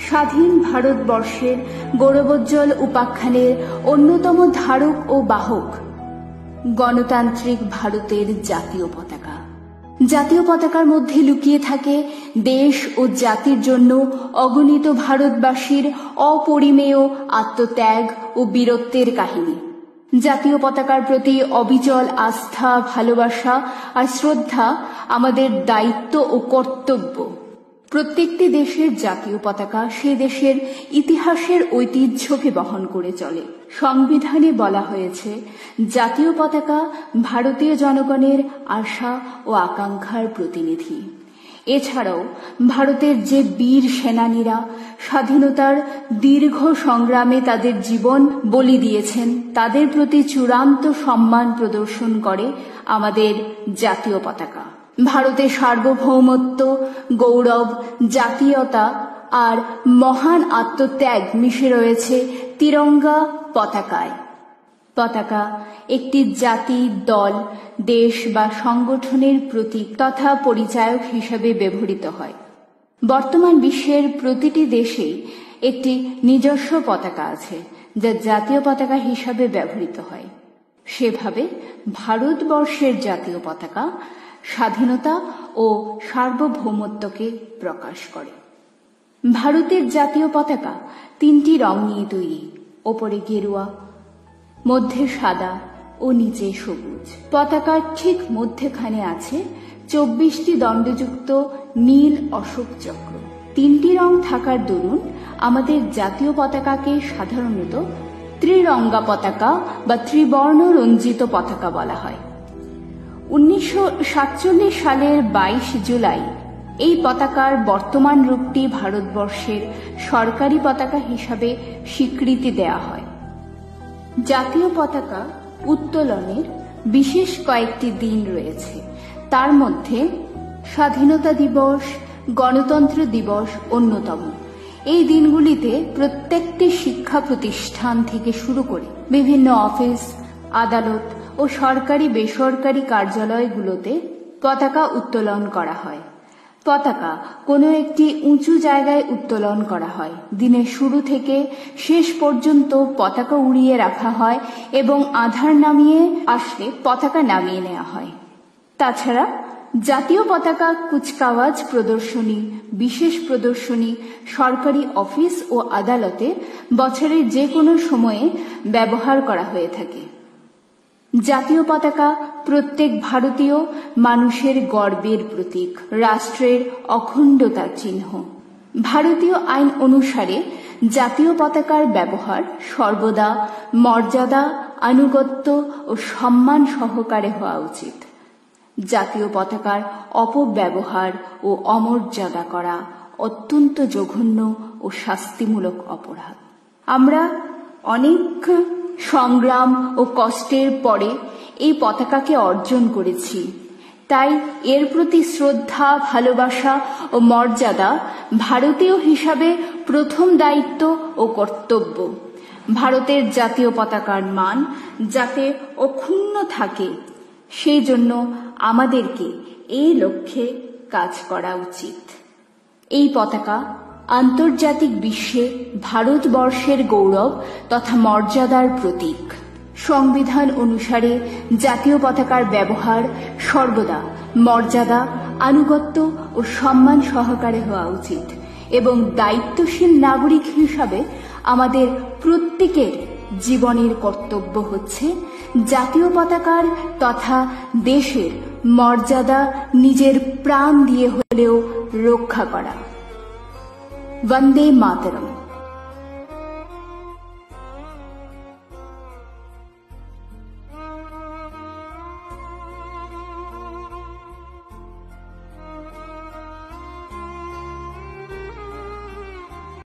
স্বাধীন ভারতবর্ষের গৌরবোজ্জ্বল উপাখ্যানের অন্যতম ধারক ও বাহক গণতান্ত্রিক ভারতের জাতীয় পতাকা। জাতীয় পতাকার মধ্যে লুকিয়ে থাকে দেশ ও জাতির জন্য অগণিত ভারতবাসীর অপরিমেয় আত্মত্যাগ ও বীরত্বের কাহিনী। জাতীয় পতাকার প্রতি অবিচল আস্থা, ভালোবাসা আর শ্রদ্ধা আমাদের দায়িত্ব ও কর্তব্য। প্রত্যেকটি দেশের জাতীয় পতাকা সে দেশের ইতিহাসের ঐতিহ্যকে বহন করে চলে। সংবিধানে বলা হয়েছে, জাতীয় পতাকা ভারতীয় জনগণের আশা ও আকাঙ্ক্ষার প্রতিনিধি। এছাড়াও ভারতের যে বীর সেনানীরা স্বাধীনতার দীর্ঘ সংগ্রামে তাদের জীবন বলি দিয়েছেন, তাদের প্রতি চূড়ান্ত সম্মান প্রদর্শন করে আমাদের জাতীয় পতাকা। ভারতের সার্বভৌমত্ব, গৌরব, জাতীয়তা আর মহান আত্মত্যাগ মিশে রয়েছে তিরঙ্গা পতাকায়। পতাকা একটি জাতি, দল, দেশ বা সংগঠনের প্রতীক তথা পরিচায়ক হিসেবে ব্যবহৃত হয়। বর্তমান বিশ্বের প্রতিটি দেশেই একটি নিজস্ব পতাকা আছে, যা জাতীয় পতাকা হিসাবে ব্যবহৃত হয়। সেভাবে ভারতবর্ষের জাতীয় পতাকা স্বাধীনতা ও সার্বভৌমত্বকে প্রকাশ করে। ভারতের জাতীয় পতাকা 3টি রং নিয়ে তৈরি, ওপরে গেরুয়া, মধ্যে সাদা ও নিচে সবুজ। পতাকার ঠিক মধ্যখানে আছে 24টি দণ্ডযুক্ত নীল অশোক চক্র। 3টি রং থাকার দরুন আমাদের জাতীয় পতাকাকে সাধারণত ত্রিরঙ্গা পতাকা বা ত্রিবর্ণ রঞ্জিত পতাকা বলা হয়। 1947 সালের 22 জুলাই এই পতাকার বর্তমান রূপটি ভারতবর্ষের সরকারি পতাকা হিসাবে স্বীকৃতি দেয়া হয়। জাতীয় পতাকা উত্তোলনের বিশেষ কয়েকটি দিন রয়েছে। তার মধ্যে স্বাধীনতা দিবস, গণতন্ত্র দিবস অন্যতম। এই দিনগুলিতে প্রত্যেকটি শিক্ষা প্রতিষ্ঠান থেকে শুরু করে বিভিন্ন অফিস, আদালত ও সরকারি বেসরকারি কার্যালয়গুলোতে পতাকা উত্তোলন করা হয়। পতাকা কোনো একটি উঁচু জায়গায় উত্তোলন করা হয়। দিনের শুরু থেকে শেষ পর্যন্ত পতাকা উড়িয়ে রাখা হয় এবং আধার নামিয়ে আসলে পতাকা নামিয়ে নেওয়া হয়। তাছাড়া জাতীয় পতাকা কুচকাওয়াজ প্রদর্শনী, বিশেষ প্রদর্শনী, সরকারি অফিস ও আদালতে বছরের যে কোনো সময়ে ব্যবহার করা হয়ে থাকে। জাতীয় পতাকা প্রত্যেক ভারতীয় মানুষের গর্বের প্রতীক, রাষ্ট্রের অখণ্ডতার চিহ্ন। ভারতীয় আইন অনুসারে জাতীয় পতাকার ব্যবহার সর্বদা মর্যাদা, আনুগত্য ও সম্মান সহকারে হওয়া উচিত। জাতীয় পতাকার অপব্যবহার ও অমর্যাদা করা অত্যন্ত জঘন্য ও শাস্তিমূলক অপরাধ। আমরা অনেক সংগ্রাম ও কষ্টের পরে এই পতাকাকে অর্জন করেছি, তাই এর প্রতি শ্রদ্ধা, ভালোবাসা ও মর্যাদা ভারতীয় হিসাবে প্রথম দায়িত্ব ও কর্তব্য। ভারতের জাতীয় পতাকার মান যাতে অক্ষুণ্ণ থাকে, সেই জন্য আমাদেরকে এই লক্ষ্যে কাজ করা উচিত। এই পতাকা আন্তর্জাতিক বিশ্বে ভারতবর্ষের গৌরব তথা মর্যাদার প্রতীক। সংবিধান অনুসারে জাতীয় পতাকার ব্যবহার সর্বদা মর্যাদা, আনুগত্য ও সম্মান সহকারে হওয়া উচিত এবং দায়িত্বশীল নাগরিক হিসাবে আমাদের প্রত্যেকের জীবনের কর্তব্য হচ্ছে জাতীয় পতাকার তথা দেশের মর্যাদা নিজের প্রাণ দিয়ে হলেও রক্ষা করা। वंदे मातरम।